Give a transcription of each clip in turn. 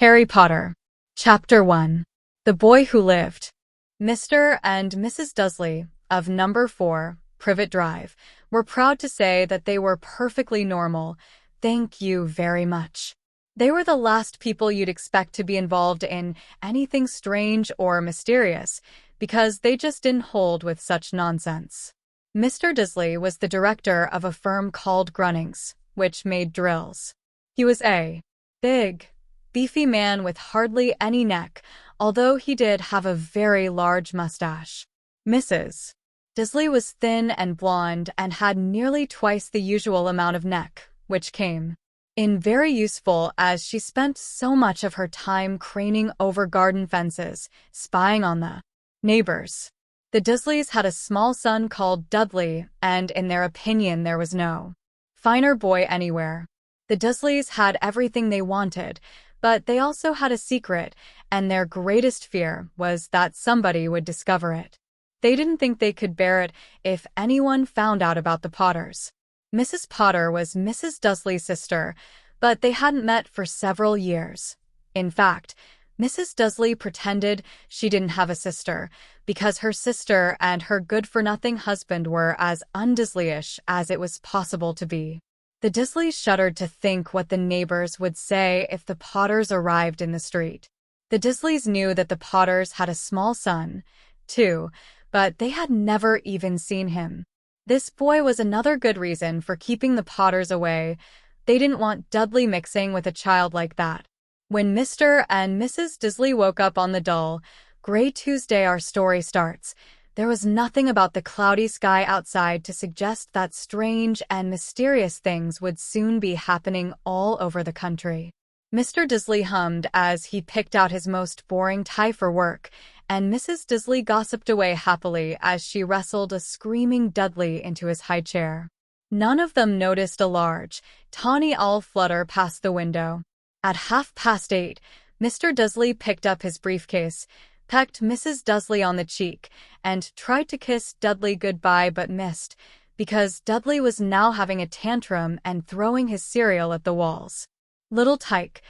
Harry Potter. Chapter 1. The Boy Who Lived. Mr. and Mrs. Dursley of Number 4, Privet Drive, were proud to say that they were perfectly normal. Thank you very much. They were the last people you'd expect to be involved in anything strange or mysterious, because they just didn't hold with such nonsense. Mr. Dursley was the director of a firm called Grunnings, which made drills. He was a big, beefy man with hardly any neck, although he did have a very large mustache. Mrs. Dursley was thin and blonde and had nearly twice the usual amount of neck, which came in very useful as she spent so much of her time craning over garden fences, spying on the neighbors. The Dursleys had a small son called Dudley, and in their opinion there was no finer boy anywhere. The Dursleys had everything they wanted, but they also had a secret, and their greatest fear was that somebody would discover it. They didn't think they could bear it if anyone found out about the Potters. Mrs. Potter was Mrs. Dursley's sister, but they hadn't met for several years. In fact, Mrs. Dursley pretended she didn't have a sister, because her sister and her good-for-nothing husband were as un-Dursleyish as it was possible to be. The Dursleys shuddered to think what the neighbors would say if the Potters arrived in the street. The Dursleys knew that the Potters had a small son, too, but they had never even seen him. This boy was another good reason for keeping the Potters away. They didn't want Dudley mixing with a child like that. When Mr. and Mrs. Dursley woke up on the dull, gray Tuesday our story starts, there was nothing about the cloudy sky outside to suggest that strange and mysterious things would soon be happening all over the country. Mr. Dursley hummed as he picked out his most boring tie for work, and Mrs. Dursley gossiped away happily as she wrestled a screaming Dudley into his high chair. None of them noticed a large, tawny owl flutter past the window. At 8:30, Mr. Dursley picked up his briefcase, pecked Mrs. Dursley on the cheek, and tried to kiss Dudley goodbye but missed, because Dudley was now having a tantrum and throwing his cereal at the walls. "Little tyke,"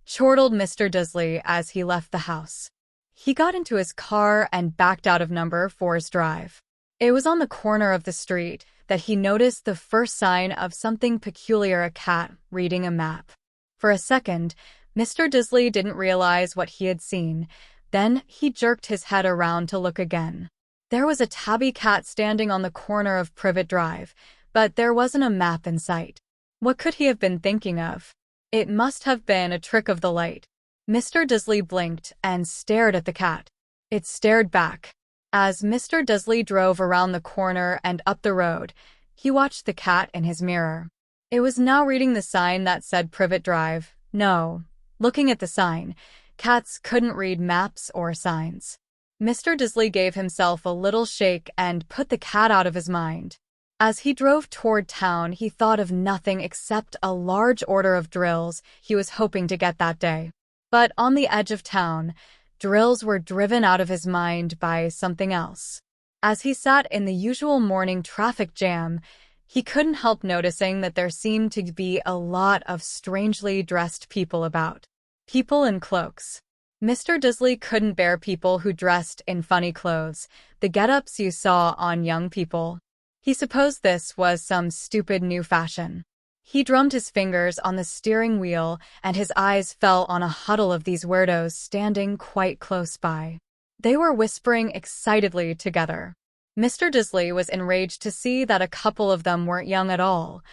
chortled Mr. Dursley as he left the house. He got into his car and backed out of Number 4's drive. It was on the corner of the street that he noticed the first sign of something peculiar: a cat reading a map. For a second, Mr. Dursley didn't realize what he had seen. Then he jerked his head around to look again. There was a tabby cat standing on the corner of Privet Drive, but there wasn't a map in sight. What could he have been thinking of? It must have been a trick of the light. Mr. Dursley blinked and stared at the cat. It stared back. As Mr. Dursley drove around the corner and up the road, he watched the cat in his mirror. It was now reading the sign that said Privet Drive. No, looking at the sign, cats couldn't read maps or signs. Mr. Dursley gave himself a little shake and put the cat out of his mind. As he drove toward town, he thought of nothing except a large order of drills he was hoping to get that day. But on the edge of town, drills were driven out of his mind by something else. As he sat in the usual morning traffic jam, he couldn't help noticing that there seemed to be a lot of strangely dressed people about. People in cloaks. Mr. Dursley couldn't bear people who dressed in funny clothes, the get-ups you saw on young people. He supposed this was some stupid new fashion. He drummed his fingers on the steering wheel, and his eyes fell on a huddle of these weirdos standing quite close by. They were whispering excitedly together. Mr. Dursley was enraged to see that a couple of them weren't young at all.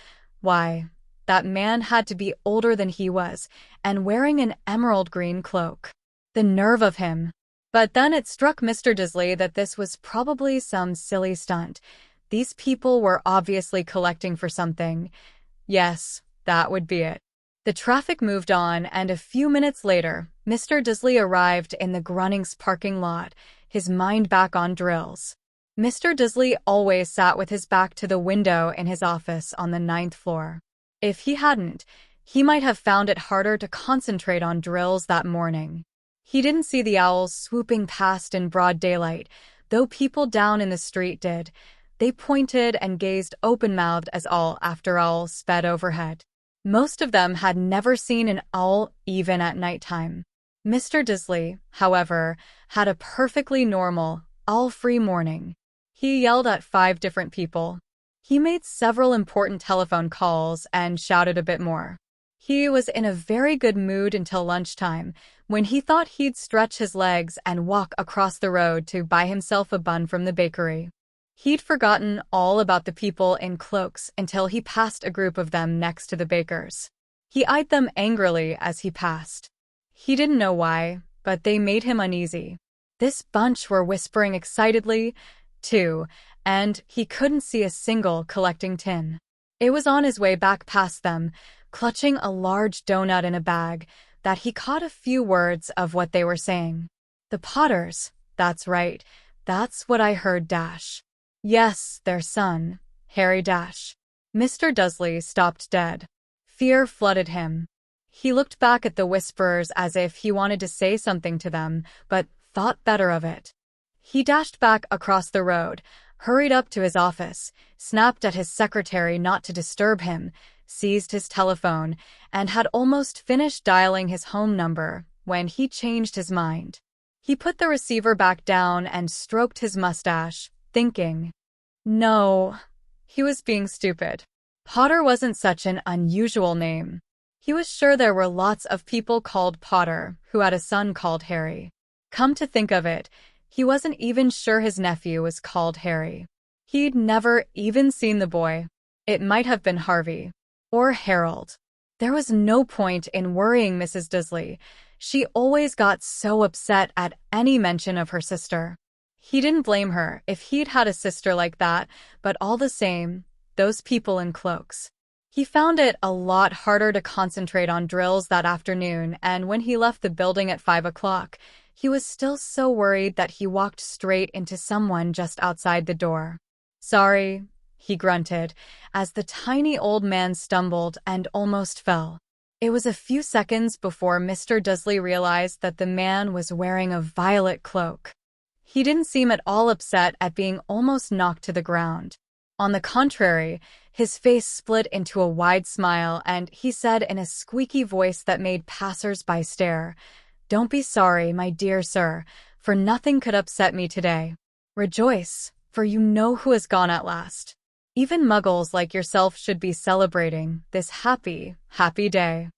Why, that man had to be older than he was, and wearing an emerald green cloak. The nerve of him! But then it struck Mr. Dursley that this was probably some silly stunt. These people were obviously collecting for something. Yes, that would be it. The traffic moved on, and a few minutes later, Mr. Dursley arrived in the Grunnings parking lot, his mind back on drills. Mr. Dursley always sat with his back to the window in his office on the 9th floor. If he hadn't, he might have found it harder to concentrate on drills that morning. He didn't see the owls swooping past in broad daylight, though people down in the street did. They pointed and gazed open-mouthed as owl after owl sped overhead. Most of them had never seen an owl even at nighttime. Mr. Disley, however, had a perfectly normal, all-free morning. He yelled at 5 different people. He made several important telephone calls and shouted a bit more. He was in a very good mood until lunchtime, when he thought he'd stretch his legs and walk across the road to buy himself a bun from the bakery. He'd forgotten all about the people in cloaks until he passed a group of them next to the bakers. He eyed them angrily as he passed. He didn't know why, but they made him uneasy. This bunch were whispering excitedly, too, and he couldn't see a single collecting tin. It was on his way back past them, clutching a large donut in a bag, that he caught a few words of what they were saying. The Potters, that's right, that's what I heard dash. Yes, their son, Harry dash. Mr. Dudley stopped dead. Fear flooded him. He looked back at the whisperers as if he wanted to say something to them, but thought better of it. He dashed back across the road, hurried up to his office, snapped at his secretary not to disturb him, seized his telephone, and had almost finished dialing his home number when he changed his mind. He put the receiver back down and stroked his mustache, thinking, no, he was being stupid. Potter wasn't such an unusual name. He was sure there were lots of people called Potter who had a son called Harry. Come to think of it, he wasn't even sure his nephew was called Harry. He'd never even seen the boy. It might have been Harvey. Or Harold. There was no point in worrying Mrs. Disley. She always got so upset at any mention of her sister. He didn't blame her if he'd had a sister like that, but all the same, those people in cloaks. He found it a lot harder to concentrate on drills that afternoon, and when he left the building at 5 o'clock, he was still so worried that he walked straight into someone just outside the door. Sorry, he grunted, as the tiny old man stumbled and almost fell. It was a few seconds before Mr. Dudley realized that the man was wearing a violet cloak. He didn't seem at all upset at being almost knocked to the ground. On the contrary, his face split into a wide smile, and he said in a squeaky voice that made passers-by stare, "Don't be sorry, my dear sir, for nothing could upset me today. Rejoice, for you know who has gone at last. Even muggles like yourself should be celebrating this happy, happy day."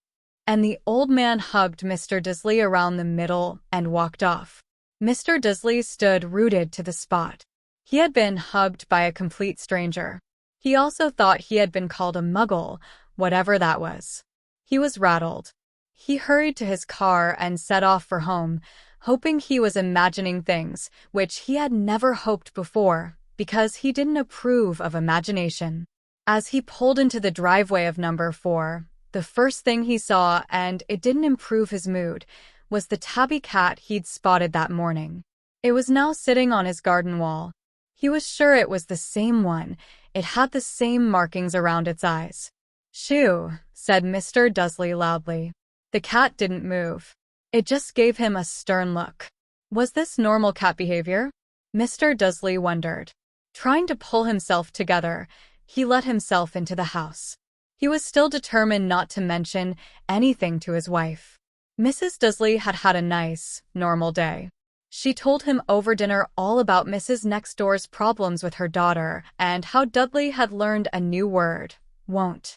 And the old man hugged Mr. Disley around the middle and walked off. Mr. Disley stood rooted to the spot. He had been hugged by a complete stranger. He also thought he had been called a muggle, whatever that was. He was rattled. He hurried to his car and set off for home, hoping he was imagining things, which he had never hoped before, because he didn't approve of imagination. As he pulled into the driveway of number 4, the first thing he saw, and it didn't improve his mood, was the tabby cat he'd spotted that morning. It was now sitting on his garden wall. He was sure it was the same one. It had the same markings around its eyes. "Shoo," said Mr. Dudley loudly. The cat didn't move. It just gave him a stern look. Was this normal cat behavior? Mr. Dudley wondered. Trying to pull himself together, he let himself into the house. He was still determined not to mention anything to his wife. Mrs. Dudley had had a nice, normal day. She told him over dinner all about Mrs. Next Door's problems with her daughter and how Dudley had learned a new word, won't.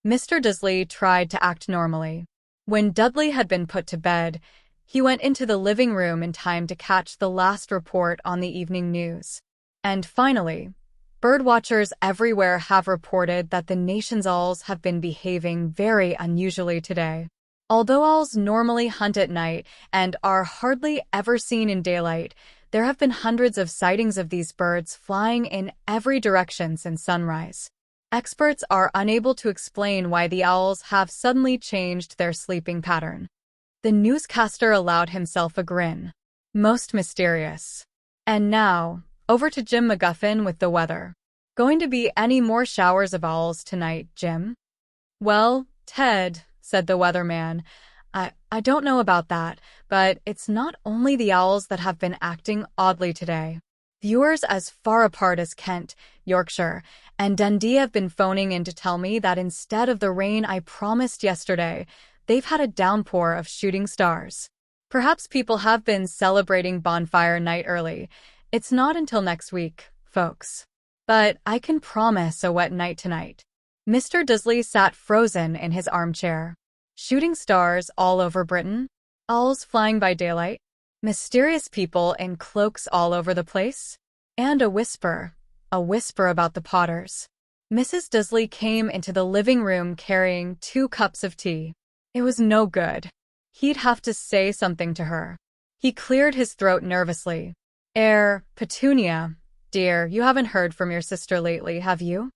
Mr. Dudley tried to act normally. When Dudley had been put to bed, he went into the living room in time to catch the last report on the evening news. And finally, birdwatchers everywhere have reported that the nation's owls have been behaving very unusually today. Although owls normally hunt at night and are hardly ever seen in daylight, there have been hundreds of sightings of these birds flying in every direction since sunrise. Experts are unable to explain why the owls have suddenly changed their sleeping pattern. The newscaster allowed himself a grin. Most mysterious. And now, over to Jim McGuffin with the weather. Going to be any more showers of owls tonight, Jim? Well, Ted, said the weatherman, I don't know about that, but it's not only the owls that have been acting oddly today. Viewers as far apart as Kent, Yorkshire, and Dundee have been phoning in to tell me that instead of the rain I promised yesterday, they've had a downpour of shooting stars. Perhaps people have been celebrating bonfire night early. It's not until next week, folks. But I can promise a wet night tonight. Mr. Dudley sat frozen in his armchair. Shooting stars all over Britain, owls flying by daylight, mysterious people in cloaks all over the place, and a whisper about the Potters. Mrs. Dudley came into the living room carrying 2 cups of tea. It was no good. He'd have to say something to her. He cleared his throat nervously. Petunia, dear, you haven't heard from your sister lately, have you?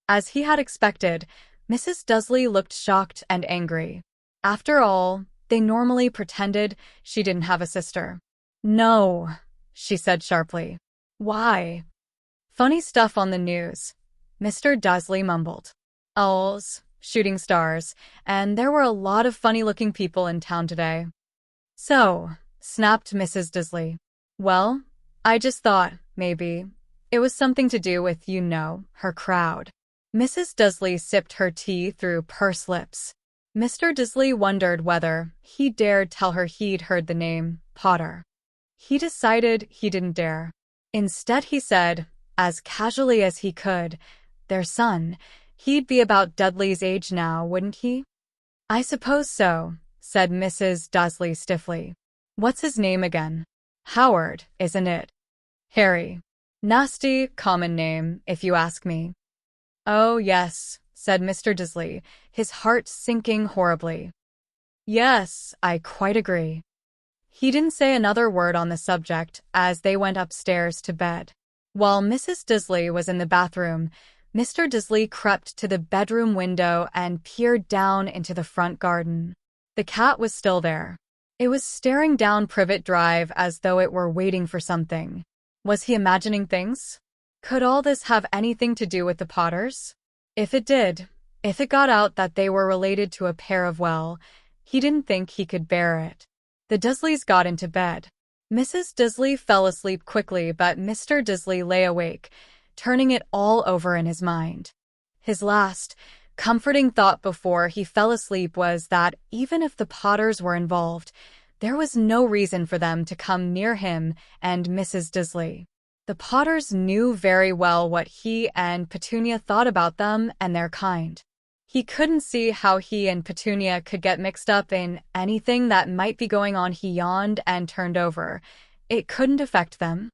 As he had expected, Mrs. Dudley looked shocked and angry. After all, they normally pretended she didn't have a sister. No, she said sharply. Why? Funny stuff on the news, Mr. Dudley mumbled. Owls, shooting stars, and there were a lot of funny-looking people in town today. So, snapped Mrs. Dudley. Well, I just thought, maybe, it was something to do with, her crowd. Mrs. Dudley sipped her tea through pursed lips. Mr. Dudley wondered whether he dared tell her he'd heard the name Potter. He decided he didn't dare. Instead, he said, as casually as he could, their son, he'd be about Dudley's age now, wouldn't he? I suppose so, said Mrs. Dudley stiffly. What's his name again? Howard, isn't it? Harry. Nasty, common name, if you ask me. Oh, yes, said Mr. Dudley, his heart sinking horribly. Yes, I quite agree. He didn't say another word on the subject as they went upstairs to bed. While Mrs. Dudley was in the bathroom, Mr. Dudley crept to the bedroom window and peered down into the front garden. The cat was still there. It was staring down Privet Drive as though it were waiting for something. Was he imagining things? Could all this have anything to do with the Potters? If it did, if it got out that they were related to a pair of he didn't think he could bear it. The Dudleys got into bed. Mrs. Dudley fell asleep quickly, but Mr. Dudley lay awake, turning it all over in his mind. His last, comforting thought before he fell asleep was that even if the Potters were involved, there was no reason for them to come near him and Mrs. Dudley. The Potters knew very well what he and Petunia thought about them and their kind. He couldn't see how he and Petunia could get mixed up in anything that might be going on. He yawned and turned over. It couldn't affect them.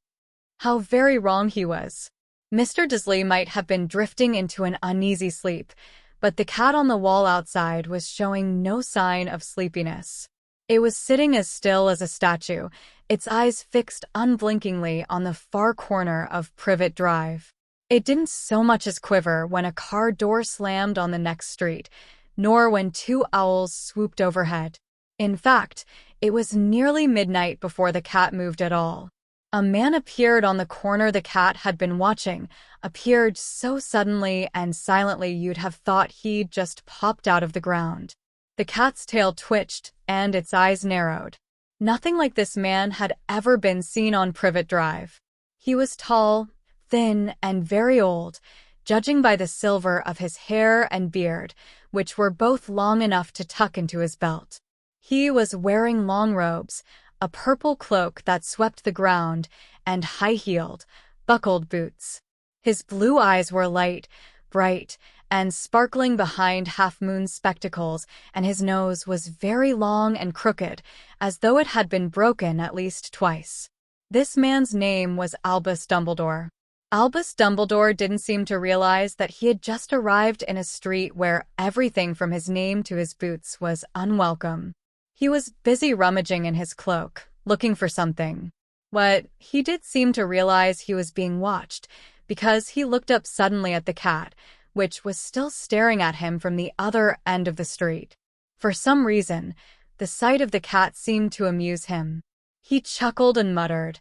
How very wrong he was. Mr. Dudley might have been drifting into an uneasy sleep, but the cat on the wall outside was showing no sign of sleepiness. It was sitting as still as a statue, its eyes fixed unblinkingly on the far corner of Privet Drive. It didn't so much as quiver when a car door slammed on the next street, nor when 2 owls swooped overhead. In fact, it was nearly midnight before the cat moved at all. A man appeared on the corner the cat had been watching, appeared so suddenly and silently you'd have thought he'd just popped out of the ground. The cat's tail twitched, and its eyes narrowed. Nothing like this man had ever been seen on Privet Drive. He was tall, thin, and very old, judging by the silver of his hair and beard, which were both long enough to tuck into his belt. He was wearing long robes, a purple cloak that swept the ground, and high-heeled, buckled boots. His blue eyes were light, bright, and sparkling behind half-moon spectacles, and his nose was very long and crooked, as though it had been broken at least twice. This man's name was Albus Dumbledore. Albus Dumbledore didn't seem to realize that he had just arrived in a street where everything from his name to his boots was unwelcome. He was busy rummaging in his cloak, looking for something. What he did seem to realize he was being watched, because he looked up suddenly at the cat, which was still staring at him from the other end of the street. For some reason, the sight of the cat seemed to amuse him. He chuckled and muttered,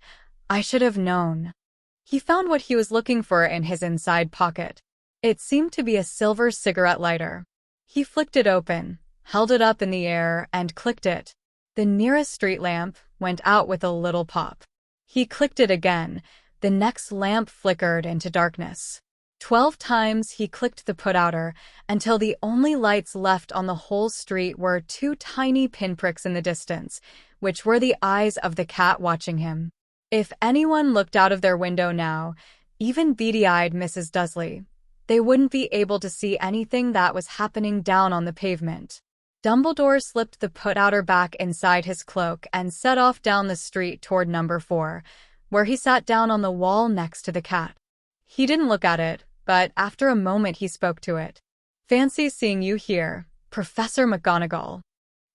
"I should have known." He found what he was looking for in his inside pocket. It seemed to be a silver cigarette lighter. He flicked it open, held it up in the air, and clicked it. The nearest street lamp went out with a little pop. He clicked it again. The next lamp flickered into darkness. 12 times he clicked the put-outer until the only lights left on the whole street were two tiny pinpricks in the distance, which were the eyes of the cat watching him. If anyone looked out of their window now, even beady-eyed Mrs. Dudley, they wouldn't be able to see anything that was happening down on the pavement. Dumbledore slipped the put-outer back inside his cloak and set off down the street toward number 4, where he sat down on the wall next to the cat. He didn't look at it, but after a moment he spoke to it. "Fancy seeing you here, Professor McGonagall."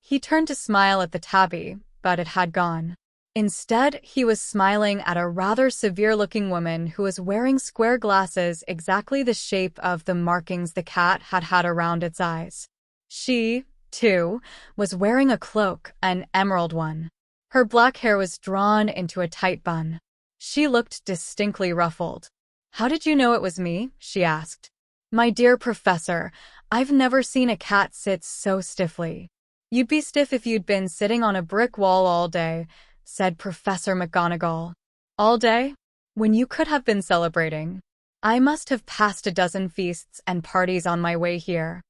He turned to smile at the tabby, but it had gone. Instead, he was smiling at a rather severe-looking woman who was wearing square glasses exactly the shape of the markings the cat had had around its eyes. She, too, was wearing a cloak, an emerald one. Her black hair was drawn into a tight bun. She looked distinctly ruffled. "How did you know it was me?" she asked. "My dear Professor, I've never seen a cat sit so stiffly." "You'd be stiff if you'd been sitting on a brick wall all day," said Professor McGonagall. "All day? When you could have been celebrating. I must have passed a dozen feasts and parties on my way here."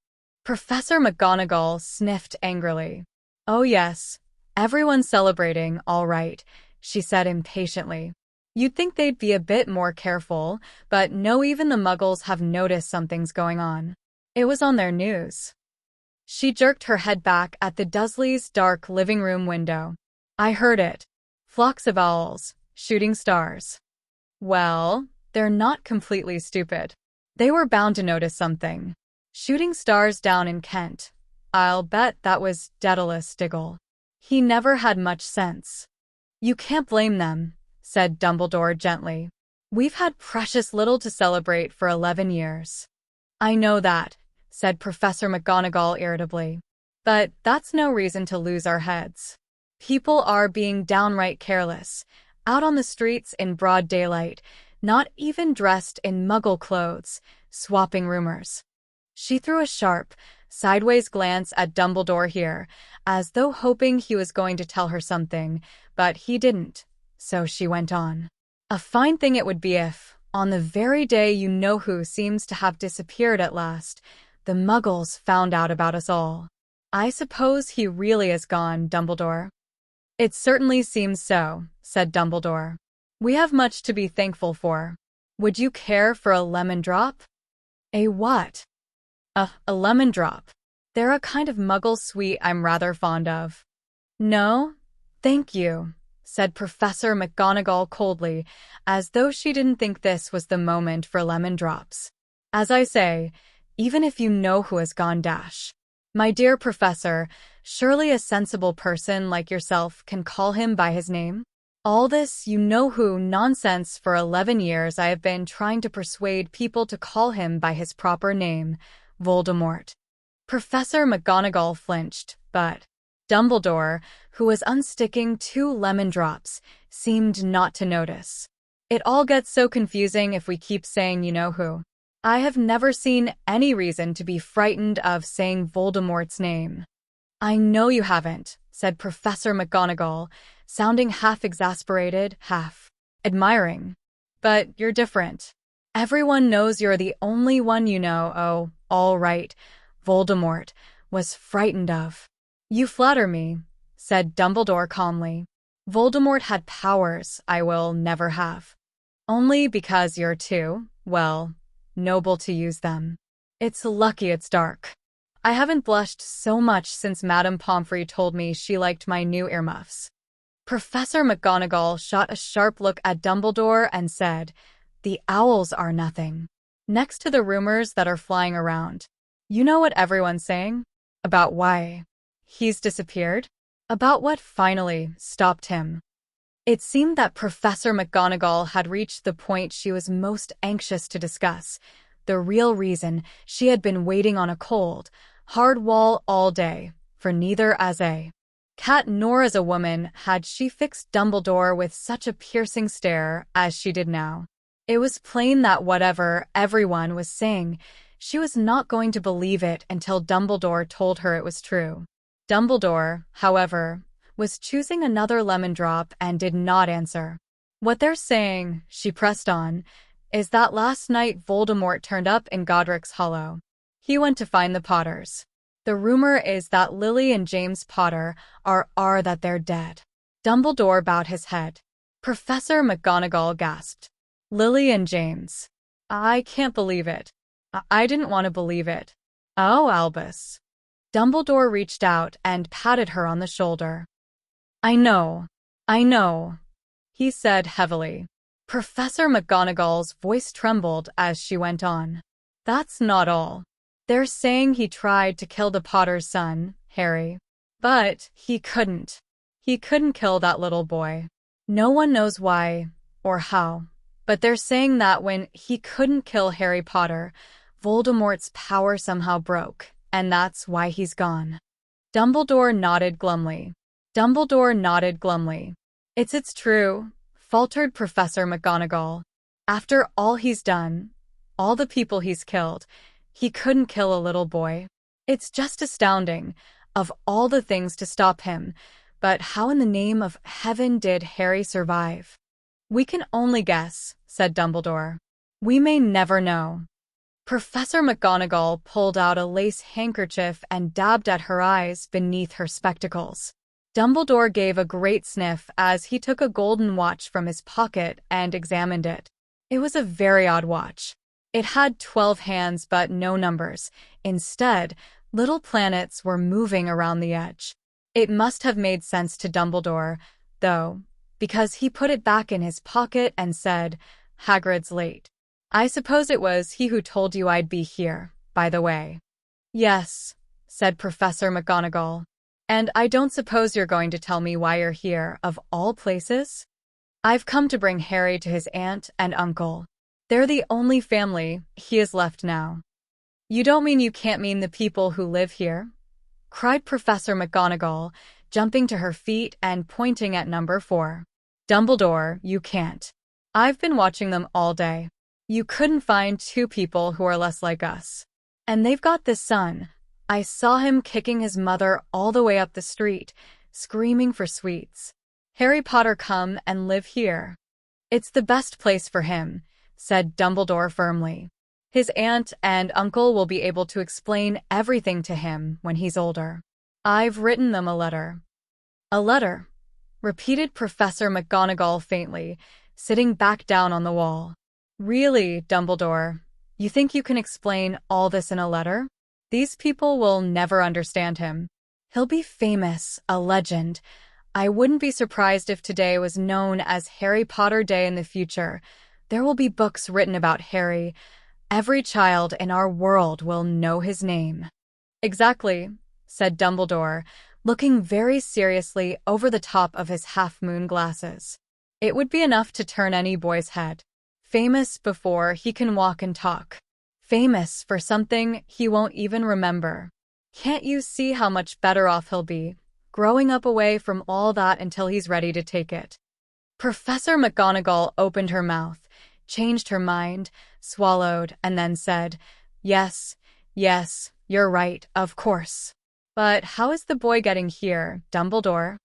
Professor McGonagall sniffed angrily. "Oh yes, everyone's celebrating, all right," she said impatiently. "You'd think they'd be a bit more careful, but no, even the Muggles have noticed something's going on. It was on their news." She jerked her head back at the Dursleys' dark living room window. "I heard it. Flocks of owls, shooting stars." Well, they're not completely stupid. They were bound to notice something. Shooting stars down in Kent. I'll bet that was Daedalus Diggle. He never had much sense. "You can't blame them," said Dumbledore gently. "We've had precious little to celebrate for 11 years. "I know that," said Professor McGonagall irritably. "But that's no reason to lose our heads. People are being downright careless, out on the streets in broad daylight, not even dressed in Muggle clothes, swapping rumors." She threw a sharp, sideways glance at Dumbledore here, as though hoping he was going to tell her something, but he didn't, so she went on. "A fine thing it would be if, on the very day you-know-who seems to have disappeared at last, the Muggles found out about us all." "I suppose he really is gone, Dumbledore." "It certainly seems so," said Dumbledore. "We have much to be thankful for. Would you care for a lemon drop?" "A what?" A lemon drop. They're a kind of Muggle sweet I'm rather fond of." "No, thank you," said Professor McGonagall coldly, as though she didn't think this was the moment for lemon drops. "As I say, even if you know who has gone dash. My dear Professor, surely a sensible person like yourself can call him by his name? All this you-know-who nonsense for 11 years I have been trying to persuade people to call him by his proper name, Voldemort." Professor McGonagall flinched, but Dumbledore, who was unsticking 2 lemon drops, seemed not to notice. "It all gets so confusing if we keep saying you-know-who. I have never seen any reason to be frightened of saying Voldemort's name." "I know you haven't," said Professor McGonagall, sounding half exasperated, half admiring. "But you're different. Everyone knows you're the only one you know. Oh, all right, Voldemort was frightened of." "You flatter me," said Dumbledore calmly. "Voldemort had powers I will never have. Only because you're too, well, noble to use them. It's lucky it's dark. I haven't blushed so much since Madame Pomfrey told me she liked my new earmuffs." Professor McGonagall shot a sharp look at Dumbledore and said, "The owls are nothing. Next to the rumors that are flying around. You know what everyone's saying? About why he's disappeared? About what finally stopped him." It seemed that Professor McGonagall had reached the point she was most anxious to discuss, the real reason she had been waiting on a cold, hard wall all day, for neither as a cat nor as a woman had she fixed Dumbledore with such a piercing stare as she did now. It was plain that whatever everyone was saying, she was not going to believe it until Dumbledore told her it was true. Dumbledore, however, was choosing another lemon drop and did not answer. "What they're saying," she pressed on, is that last night Voldemort turned up in Godric's Hollow. He went to find the Potters. The rumor is that Lily and James Potter are that they're dead. Dumbledore bowed his head. Professor McGonagall gasped. Lily and James. I can't believe it. I didn't want to believe it. Oh, Albus. Dumbledore reached out and patted her on the shoulder. I know, he said heavily. Professor McGonagall's voice trembled as she went on. That's not all. They're saying he tried to kill the Potter's son, Harry. But he couldn't. He couldn't kill that little boy. No one knows why or how, but they're saying that when he couldn't kill Harry Potter, Voldemort's power somehow broke, and that's why he's gone. Dumbledore nodded glumly. It's true, faltered Professor McGonagall. After all he's done, all the people he's killed, he couldn't kill a little boy. It's just astounding, of all the things to stop him, but how in the name of heaven did Harry survive? We can only guess, said Dumbledore. We may never know. Professor McGonagall pulled out a lace handkerchief and dabbed at her eyes beneath her spectacles. Dumbledore gave a great sniff as he took a golden watch from his pocket and examined it. It was a very odd watch. It had 12 hands but no numbers. Instead, little planets were moving around the edge. It must have made sense to Dumbledore, though, because he put it back in his pocket and said, Hagrid's late. I suppose it was he who told you I'd be here, by the way. Yes, said Professor McGonagall. And I don't suppose you're going to tell me why you're here, of all places? I've come to bring Harry to his aunt and uncle. They're the only family he has left now. You don't mean you can't mean the people who live here? Cried Professor McGonagall, jumping to her feet and pointing at number 4. Dumbledore, you can't. I've been watching them all day. You couldn't find 2 people who are less like us. And they've got this son. I saw him kicking his mother all the way up the street, screaming for sweets. Harry Potter come and live here. It's the best place for him, said Dumbledore firmly. His aunt and uncle will be able to explain everything to him when he's older. I've written them a letter. A letter, repeated Professor McGonagall faintly, sitting back down on the wall. Really, Dumbledore, you think you can explain all this in a letter? These people will never understand him. He'll be famous, a legend. I wouldn't be surprised if today was known as Harry Potter Day in the future. There will be books written about Harry. Every child in our world will know his name. Exactly, said Dumbledore, looking very seriously over the top of his half-moon glasses. It would be enough to turn any boy's head. Famous before he can walk and talk. Famous for something he won't even remember. Can't you see how much better off he'll be, growing up away from all that until he's ready to take it? Professor McGonagall opened her mouth, changed her mind, swallowed, and then said, Yes, you're right, of course. But how is the boy getting here, Dumbledore?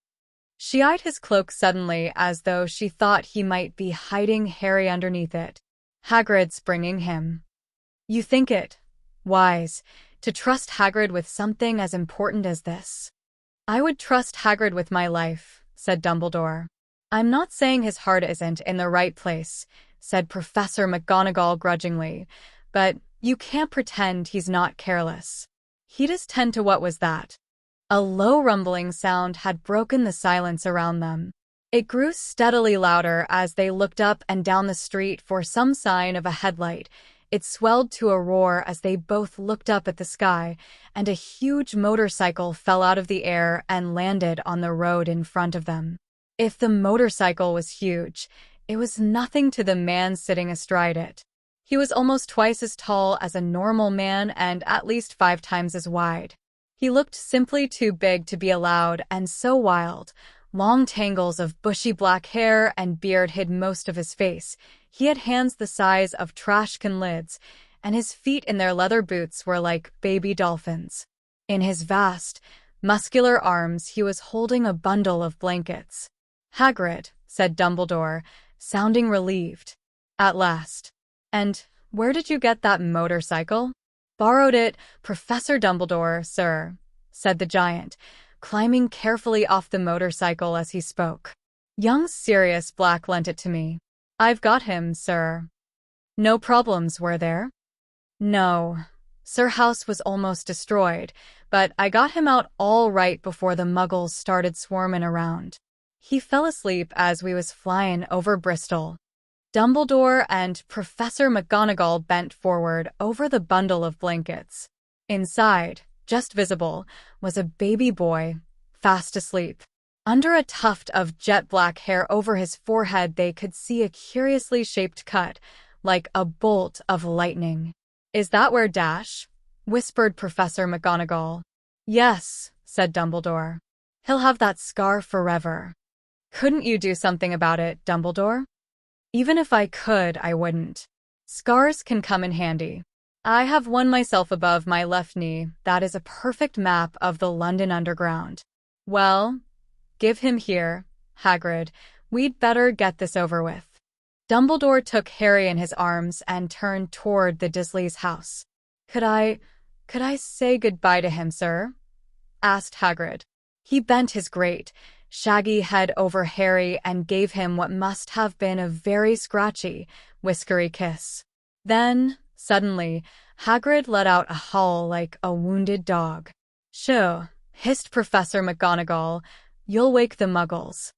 She eyed his cloak suddenly as though she thought he might be hiding Harry underneath it. Hagrid's bringing him. You think it wise to trust Hagrid with something as important as this? I would trust Hagrid with my life, said Dumbledore. I'm not saying his heart isn't in the right place, said Professor McGonagall grudgingly, but you can't pretend he's not careless. He'd tend to what was that? A low rumbling sound had broken the silence around them. It grew steadily louder as they looked up and down the street for some sign of a headlight. It swelled to a roar as they both looked up at the sky, and a huge motorcycle fell out of the air and landed on the road in front of them. If the motorcycle was huge, it was nothing to the man sitting astride it. He was almost twice as tall as a normal man and at least 5 times as wide. He looked simply too big to be allowed and so wild. Long tangles of bushy black hair and beard hid most of his face. He had hands the size of trash can lids, and his feet in their leather boots were like baby dolphins. In his vast, muscular arms he was holding a bundle of blankets. Hagrid, said Dumbledore, sounding relieved. At last. And where did you get that motorcycle? Borrowed it, Professor Dumbledore, sir, said the giant, climbing carefully off the motorcycle as he spoke. Young Sirius Black lent it to me. I've got him, sir. No problems, were there? No. Sir House was almost destroyed, but I got him out all right before the muggles started swarming around. He fell asleep as we was flying over Bristol. Dumbledore and Professor McGonagall bent forward over the bundle of blankets. Inside, just visible, was a baby boy, fast asleep. Under a tuft of jet-black hair over his forehead they could see a curiously shaped cut, like a bolt of lightning. Is that where Dash? Whispered Professor McGonagall. Yes, said Dumbledore. He'll have that scar forever. Couldn't you do something about it, Dumbledore? Even if I could, I wouldn't. Scars can come in handy. I have one myself above my left knee that is a perfect map of the London Underground. Well, give him here, Hagrid. We'd better get this over with. Dumbledore took Harry in his arms and turned toward the Dursleys' house. Could I say goodbye to him, sir? Asked Hagrid. He bent his great, shaggy head over Harry and gave him what must have been a very scratchy, whiskery kiss. Then, suddenly, Hagrid let out a howl like a wounded dog. Shoo, hissed Professor McGonagall. You'll wake the muggles.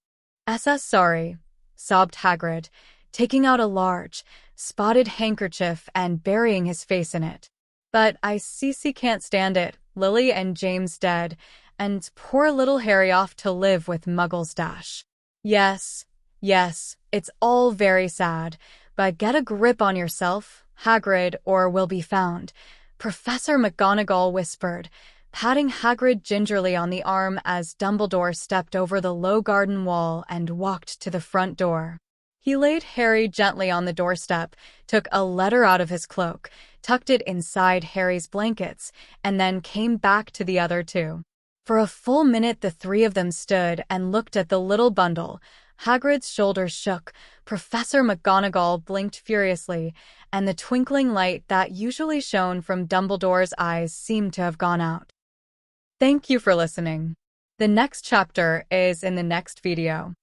Sorry, sobbed Hagrid, taking out a large, spotted handkerchief and burying his face in it. But I see can't stand it, Lily and James dead, and poor little Harry off to live with Muggles Dash. Yes, it's all very sad, but get a grip on yourself, Hagrid, or we'll be found, Professor McGonagall whispered, patting Hagrid gingerly on the arm as Dumbledore stepped over the low garden wall and walked to the front door. He laid Harry gently on the doorstep, took a letter out of his cloak, tucked it inside Harry's blankets, and then came back to the other two. For a full minute the three of them stood and looked at the little bundle. Hagrid's shoulders shook, Professor McGonagall blinked furiously, and the twinkling light that usually shone from Dumbledore's eyes seemed to have gone out. Thank you for listening. The next chapter is in the next video.